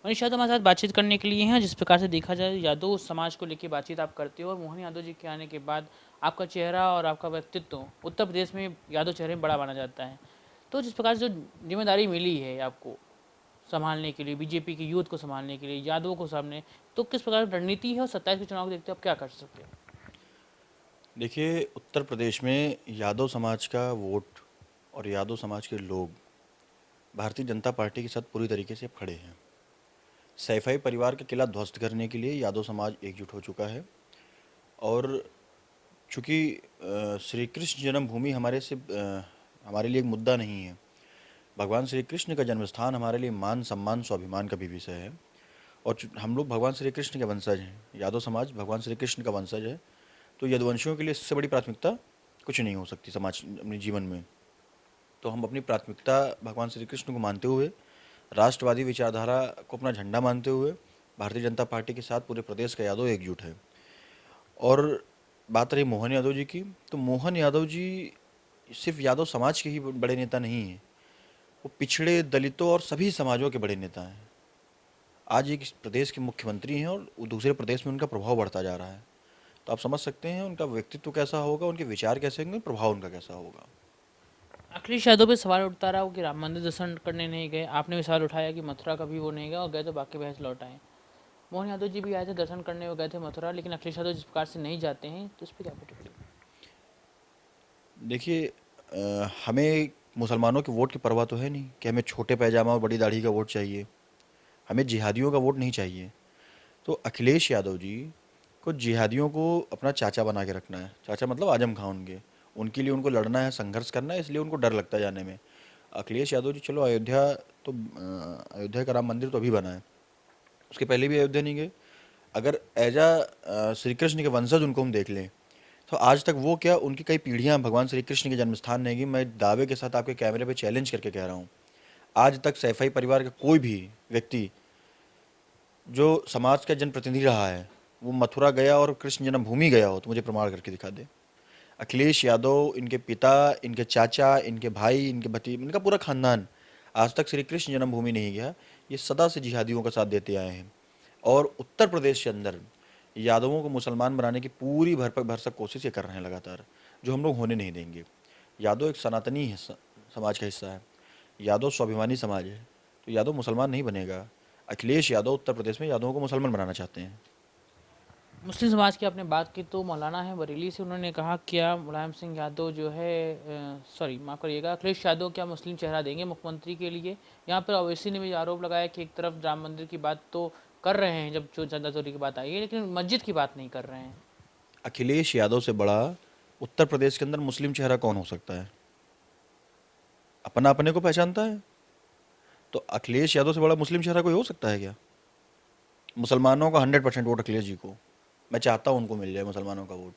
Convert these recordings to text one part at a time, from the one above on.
मनीष यादव हमारे साथ बातचीत करने के लिए हैं। जिस प्रकार से देखा जाए यादव समाज को लेकर बातचीत आप करते हो और मोहन यादव जी के आने के बाद आपका चेहरा और आपका व्यक्तित्व उत्तर प्रदेश में यादव चेहरे में बड़ा माना जाता है। तो जिस प्रकार से जो जिम्मेदारी मिली है आपको संभालने के लिए, बीजेपी की यूथ को संभालने के लिए, यादवों को सामने, तो किस प्रकार की रणनीति है और 27 के चुनाव को देखते हो आप क्या कर सकते हो? देखिए, उत्तर प्रदेश में यादव समाज का वोट और यादव समाज के लोग भारतीय जनता पार्टी के साथ पूरी तरीके से खड़े हैं। सैफई परिवार का किला ध्वस्त करने के लिए यादव समाज एकजुट हो चुका है। और चूँकि श्री कृष्ण जन्मभूमि हमारे लिए एक मुद्दा नहीं है। भगवान श्री कृष्ण का जन्मस्थान हमारे लिए मान, सम्मान, स्वाभिमान का भी विषय है। और हम लोग भगवान श्री कृष्ण के वंशज हैं। यादव समाज भगवान श्री कृष्ण का वंशज है। तो यदुवंशियों के लिए इससे बड़ी प्राथमिकता कुछ नहीं हो सकती समाज अपने जीवन में। तो हम अपनी प्राथमिकता भगवान श्री कृष्ण को मानते हुए, राष्ट्रवादी विचारधारा को अपना झंडा मानते हुए भारतीय जनता पार्टी के साथ पूरे प्रदेश का यादव एकजुट है। और बात रही मोहन यादव जी की, तो मोहन यादव जी सिर्फ यादव समाज के ही बड़े नेता नहीं हैं, वो पिछड़े, दलितों और सभी समाजों के बड़े नेता हैं। आज एक प्रदेश के मुख्यमंत्री हैं और दूसरे प्रदेश में उनका प्रभाव बढ़ता जा रहा है। तो आप समझ सकते हैं उनका व्यक्तित्व कैसा होगा, उनके विचार कैसे होंगे, प्रभाव उनका कैसा होगा। अखिलेश यादव पे सवाल उठता रहा कि राम मंदिर दर्शन करने नहीं गए, आपने भी सवाल उठाया कि मथुरा कभी वो नहीं गए और गए तो बाकी बहस लौट आए। मोहन यादव जी भी आए थे, दर्शन करने वो गए थे मथुरा, लेकिन अखिलेश यादव जिस प्रकार से नहीं जाते हैं तो उस पर क्या प्रतिक्रिया? देखिए, हमें मुसलमानों के वोट की परवाह तो है नहीं कि हमें छोटे पैजामा और बड़ी दाढ़ी का वोट चाहिए। हमें जिहादियों का वोट नहीं चाहिए। तो अखिलेश यादव जी को जिहादियों को अपना चाचा बना के रखना है। चाचा मतलब आजम खां उनके। उनके लिए उनको लड़ना है, संघर्ष करना है, इसलिए उनको डर लगता है जाने में। अखिलेश यादव जी चलो अयोध्या का राम मंदिर तो अभी बना है, उसके पहले भी अयोध्या नहीं गए। अगर श्री कृष्ण के वंशज उनको हम देख लें, तो आज तक वो क्या, उनकी कई पीढ़ियां भगवान श्री कृष्ण के जन्मस्थान नहीं गई। मैं दावे के साथ आपके कैमरे पे चैलेंज करके कह रहा हूँ, आज तक सैफई परिवार का कोई भी व्यक्ति जो समाज का जनप्रतिनिधि रहा है वो मथुरा गया और कृष्ण जन्मभूमि गया हो तो मुझे प्रमाण करके दिखा दे। अखिलेश यादव, इनके पिता, इनके चाचा, इनके भाई, इनके भतीजे, इनका पूरा खानदान आज तक श्री कृष्ण जन्मभूमि नहीं गया। ये सदा से जिहादियों का साथ देते आए हैं। और उत्तर प्रदेश के अंदर यादवों को मुसलमान बनाने की पूरी भरसक कोशिश ये कर रहे हैं लगातार, जो हम लोग होने नहीं देंगे। यादव एक सनातनी समाज का हिस्सा है। यादव स्वाभिमानी समाज है। तो यादव मुसलमान नहीं बनेगा। अखिलेश यादव उत्तर प्रदेश में यादवों को मुसलमान बनाना चाहते हैं। मुस्लिम समाज की आपने बात की तो मौलाना है बरेली से, उन्होंने कहा क्या मुलायम सिंह यादव जो है, सॉरी माफ़ करिएगा, अखिलेश यादव क्या मुस्लिम चेहरा देंगे मुख्यमंत्री के लिए? यहाँ पर ओवैसी ने भी आरोप लगाया कि एक तरफ राम मंदिर की बात तो कर रहे हैं जब जो चंदा चोरी की बात आई है, लेकिन मस्जिद की बात नहीं कर रहे हैं। अखिलेश यादव से बड़ा उत्तर प्रदेश के अंदर मुस्लिम चेहरा कौन हो सकता है? अपना अपने को पहचानता है। तो अखिलेश यादव से बड़ा मुस्लिम चेहरा कोई हो सकता है क्या? मुसलमानों का 100% वोट अखिलेश जी को, मैं चाहता हूँ उनको मिल जाए मुसलमानों का वोट।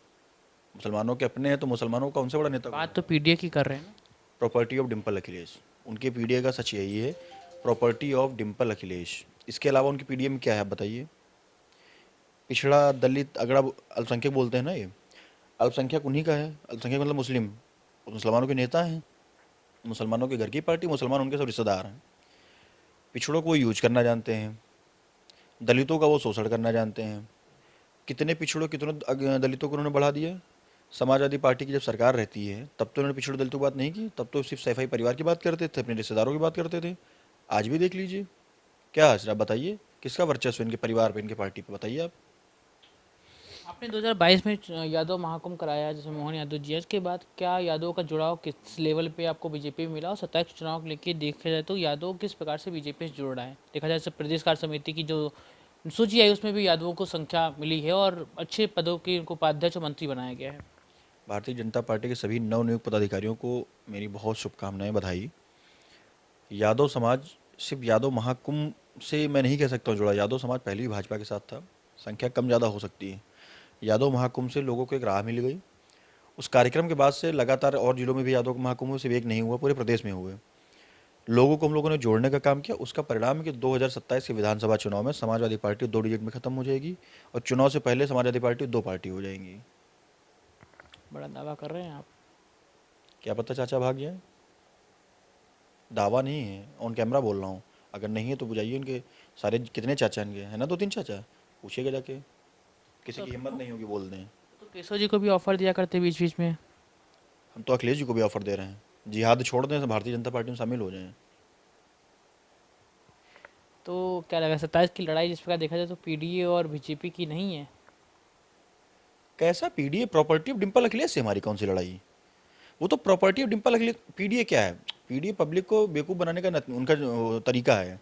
मुसलमानों के अपने हैं तो मुसलमानों का उनसे बड़ा नेता कोई बात है? तो पीडीए की कर रहे हैं ना। प्रॉपर्टी ऑफ डिम्पल अखिलेश, उनके पीडीए का सच यही है। Property of Dimple Akhilesh. इसके अलावा उनकी पीडीए में क्या है आप बताइए? पिछड़ा, दलित, अगड़ा, अल्पसंख्यक बोलते हैं ना ये, अल्पसंख्यक उन्हीं का है। अल्पसंख्यक मतलब मुस्लिम। वो मुसलमानों के नेता हैं। मुसलमानों के घर की पार्टी, मुसलमान उनके सब रिश्तेदार हैं। पिछड़ों को वो यूज करना जानते हैं, दलितों का वो शोषण करना जानते हैं। कितने पिछड़ों, कितने दलितों को उन्होंने बढ़ा दिया। समाजवादी पार्टी की जब सरकार रहती है तब तो उन्होंने पिछड़ों दलितों की बात नहीं की, तब तो सिर्फ सैफई परिवार की बात करते थे, अपने रिश्तेदारों की बात करते थे। आज भी देख लीजिए, क्या हाल, आप बताइए किसका वर्चस्व इनके परिवार पे, इनके पार्टी पे, बताइए आप। आपने 2022 में यादव महाकुंभ कराया जैसे मोहन यादव जी, इसके बाद क्या यादव का जुड़ाव किस लेवल पे आपको बीजेपी में मिला? और 27 चुनाव को लेकर देखा जाए तो यादव किस प्रकार से बीजेपी से जुड़ रहा है? देखा जाए तो प्रदेश कार्य समिति की जो सूची आई उसमें भी यादवों को संख्या मिली है और अच्छे पदों के उनको उपाध्यक्ष और मंत्री बनाया गया है। भारतीय जनता पार्टी के सभी नवनियुक्त पदाधिकारियों को मेरी बहुत शुभकामनाएं, बधाई। यादव समाज सिर्फ यादव महाकुंभ से मैं नहीं कह सकता हूँ जुड़ा। यादव समाज पहले भी भाजपा के साथ था। संख्या कम ज़्यादा हो सकती है। यादव महाकुंभ से लोगों को एक राह मिल गई। उस कार्यक्रम के बाद से लगातार और जिलों में भी यादव महाकुंभ सिर्फ एक नहीं हुआ, पूरे प्रदेश में हुए। लोगों को हम लोगों ने जोड़ने का काम किया। उसका परिणाम है कि 2027 के विधानसभा चुनाव में समाजवादी पार्टी 2 डिजिट में खत्म हो जाएगी और चुनाव से पहले समाजवादी पार्टी 2 पार्टी हो जाएंगी। बड़ा दावा कर रहे हैं आप। क्या पता चाचा भाग जाए। दावा नहीं है, ऑन कैमरा बोल रहा हूँ। अगर नहीं है तो बुझाइए उनके सारे कितने चाचा इनके है ना, 2-3 चाचा, पूछिएगा जाके, किसी तो की हिम्मत नहीं होगी बोल दें। तो केशव जी को भी ऑफर दिया करते बीच बीच में। हम तो अखिलेश जी को भी ऑफर दे रहे हैं, जिहाद छोड़ दें, भारतीय जनता पार्टी में शामिल हो जाएं। तो क्या लगा 27 की लड़ाई जिस प्रकार देखा जाए तो पीडीए और बीजेपी की नहीं है। कैसा PDA? Property of Dimple Akhilesh से हमारी कौन सी लड़ाई? वो तो property of Dimple Akhilesh. PDA क्या है? पीडीए पब्लिक को बेवकूफ़ बनाने का उनका जो तरीका है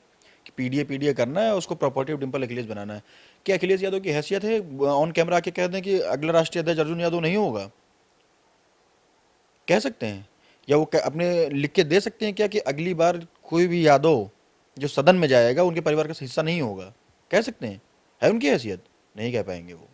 कि पीडीए पीडीए करना है, उसको प्रॉपर्टी ऑफ डिम्पल अखिलेश बनाना है। क्या अखिलेश यादव की हैसियत है ऑन कैमरा आके कह दें कि अगला राष्ट्रीय अध्यक्ष अर्जुन यादव नहीं होगा? कह सकते हैं? या वो अपने लिख के दे सकते हैं क्या कि अगली बार कोई भी यादव जो सदन में जाएगा उनके परिवार का हिस्सा नहीं होगा? कह सकते हैं? है उनकी हैसियत? नहीं कह पाएंगे वो,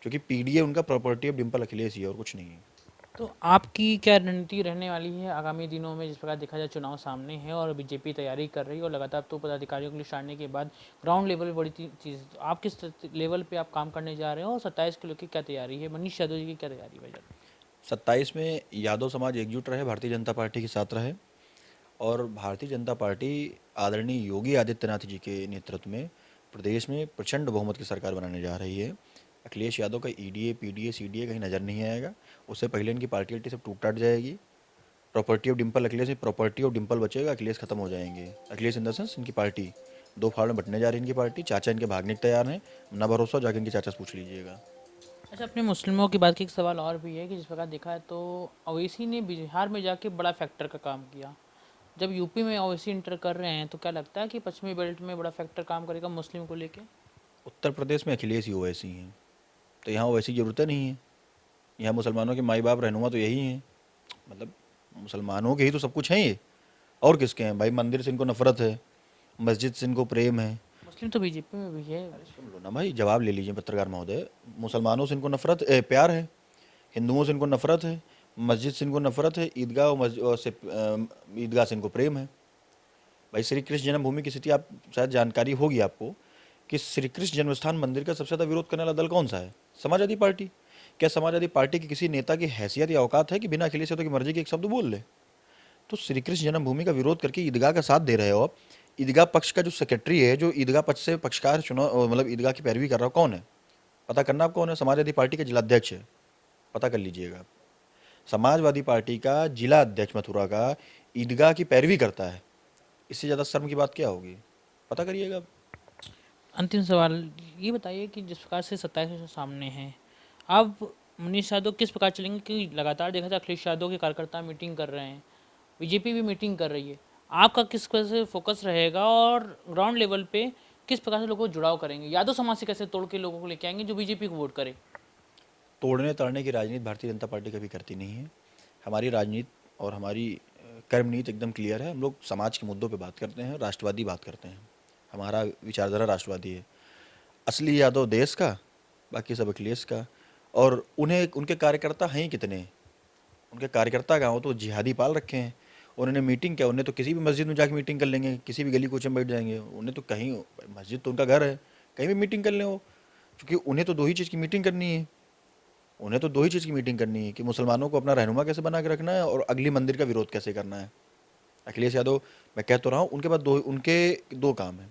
क्योंकि पीडीए उनका प्रॉपर्टी ऑफ डिम्पल अखिलेश ही है और कुछ नहीं है। तो आपकी क्या रणनीति रहने वाली है आगामी दिनों में जिस प्रकार देखा जाए चुनाव सामने है और बीजेपी तैयारी कर रही है और लगातार तो पदाधिकारियों के लिए छाड़ने के बाद ग्राउंड लेवल पे बड़ी चीज़ आप किस लेवल पे आप काम करने जा रहे हो और 27 किलो की क्या तैयारी है मनीष यादव जी की क्या तैयारी है भाई? 27 में यादव समाज एकजुट रहे, भारतीय जनता पार्टी के साथ रहे, और भारतीय जनता पार्टी आदरणीय योगी आदित्यनाथ जी के नेतृत्व में प्रदेश में प्रचंड बहुमत की सरकार बनाने जा रही है। अखिलेश यादव का ईडीए पीडीए सीडीए कहीं नज़र नहीं आएगा। उससे पहले इनकी पार्टी अल्टी सब टूट टाट जाएगी। प्रॉपर्टी ऑफ डिम्पल अखिलेश में प्रॉपर्टी ऑफ डिम्पल बचेगा, अखिलेश खत्म हो जाएंगे। अखिलेश इन द सेंस इनकी पार्टी दो फाड़ में बंटने जा रही है। इनकी पार्टी चाचा इनके भागने को तैयार हैं, ना भरोसा जाके इनके चाचा से पूछ लीजिएगा। अच्छा, अपने मुस्लिमों की बात की एक सवाल और भी है कि जिस प्रकार देखा है तो ओवैसी ने बिहार में जाके बड़ा फैक्टर का काम किया। जब यूपी में ओवैसी इंटर कर रहे हैं तो क्या लगता है कि पश्चिमी बेल्ट में बड़ा फैक्टर काम करेगा मुस्लिम को लेके? उत्तर प्रदेश में अखिलेश ही ओवैसी हैं, तो यहाँ ओवैसी की जरूरत नहीं है। यहाँ मुसलमानों के माई बाप रहनुमा तो यही हैं, मतलब मुसलमानों के ही तो सब कुछ हैं ये, और किसके हैं भाई? मंदिर से इनको नफरत है, मस्जिद से इनको प्रेम है। मुस्लिम तो बीजेपी में भी है। अरे सुन लो ना भाई, जवाब ले लीजिए पत्रकार महोदय। मुसलमानों से इनको नफरत प्यार है, हिंदुओं से इनको नफरत है, मस्जिद से इनको नफरत है, ईदगाह और ईदगाह से इनको प्रेम है। भाई श्री कृष्ण जन्मभूमि की स्थिति आप शायद जानकारी होगी आपको कि श्री कृष्ण जन्मस्थान मंदिर का सबसे ज़्यादा विरोध करने वाला दल कौन सा है? समाजवादी पार्टी। क्या समाजवादी पार्टी की किसी नेता की हैसियत या औकात है कि बिना अखिलेश यादव की मर्जी के एक शब्द बोल ले? तो श्री कृष्ण जन्मभूमि का विरोध करके ईदगाह का साथ दे रहे हो आप। ईदगाह पक्ष का जो सेक्रेटरी है, जो ईदगाह पक्ष से पक्षकार चुनाव, मतलब ईदगाह की पैरवी कर रहा हो, कौन है? पता करना आप कौन है। समाजवादी पार्टी का जिलाध्यक्ष है, पता कर लीजिएगा आप। समाजवादी पार्टी का जिला अध्यक्ष मथुरा का ईदगाह की पैरवी करता है, इससे ज़्यादा शर्म की बात क्या होगी? पता करिएगा आप। अंतिम सवाल ये बताइए कि जिस प्रकार से 27 सामने हैं, अब मनीष यादव किस प्रकार चलेंगे? कि लगातार देखा जाए अखिलेश यादव के कार्यकर्ता मीटिंग कर रहे हैं, बीजेपी भी मीटिंग कर रही है, आपका किस प्रकार से फोकस रहेगा और ग्राउंड लेवल पे किस प्रकार से लोगों को जुड़ाव करेंगे? यादव समाज से कैसे तोड़ के लोगों को लेके आएंगे जो बीजेपी को वोट करे? तोड़ने तड़ने की राजनीति भारतीय जनता पार्टी कभी करती नहीं है। हमारी राजनीति और हमारी कर्म नीति एकदम क्लियर है। हम लोग समाज के मुद्दों पे बात करते हैं, राष्ट्रवादी बात करते हैं। हमारा विचारधारा राष्ट्रवादी है। असली यादव देश का, बाकी सब अखिलेश का। और उन्हें उनके कार्यकर्ता हैं ही कितने? उनके कार्यकर्ता कहाँ हो? तो जिहादी पाल रखे हैं। उन्होंने मीटिंग क्या, उन्हें तो किसी भी मस्जिद में जाके मीटिंग कर लेंगे, किसी भी गली कूचे में बैठ जाएंगे। उन्हें तो कहीं, मस्जिद तो उनका घर है, कहीं भी मीटिंग कर लें वो, क्योंकि उन्हें तो दो ही चीज़ की मीटिंग करनी है। उन्हें तो दो ही चीज़ की मीटिंग करनी है कि मुसलमानों को अपना रहनुमा कैसे बना के रखना है और अगली मंदिर का विरोध कैसे करना है। अखिलेश यादव, मैं कह तो रहा हूँ, उनके पास दो काम है,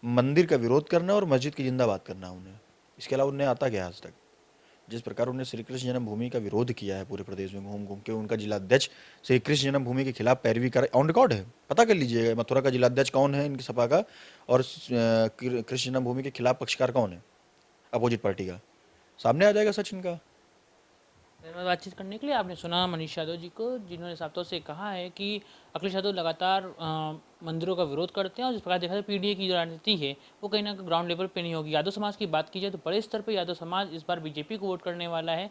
मंदिर का विरोध करना और मस्जिद की जिंदाबाद करना उन्हें। इसके अलावा उन्हें आता क्या आज तक? जिस प्रकार उन्होंने श्री कृष्ण जन्मभूमि का विरोध किया है पूरे प्रदेश में घूम घूम के, उनका जिलाध्यक्ष श्री कृष्ण जन्मभूमि के खिलाफ पैरवी कर, ऑन रिकॉर्ड है, पता कर लीजिएगा। मथुरा का जिलाध्यक्ष कौन है इनकी सपा का, और कृष्ण जन्मभूमि के खिलाफ पक्षकार कौन है अपोजिट पार्टी का, सामने आ जाएगा सच इनका। मेरे साथ बातचीत करने के लिए आपने सुना मनीष यादव जी को, जिन्होंने साफ तौर से कहा है कि अखिलेश यादव लगातार मंदिरों का विरोध करते हैं और जिस प्रकार देखा जाए पीडीए की जो राजनीति है वो कहीं ना कहीं ग्राउंड लेवल पे नहीं होगी। यादव समाज की बात की जाए तो बड़े स्तर पर यादव समाज इस बार बीजेपी को वोट करने वाला है।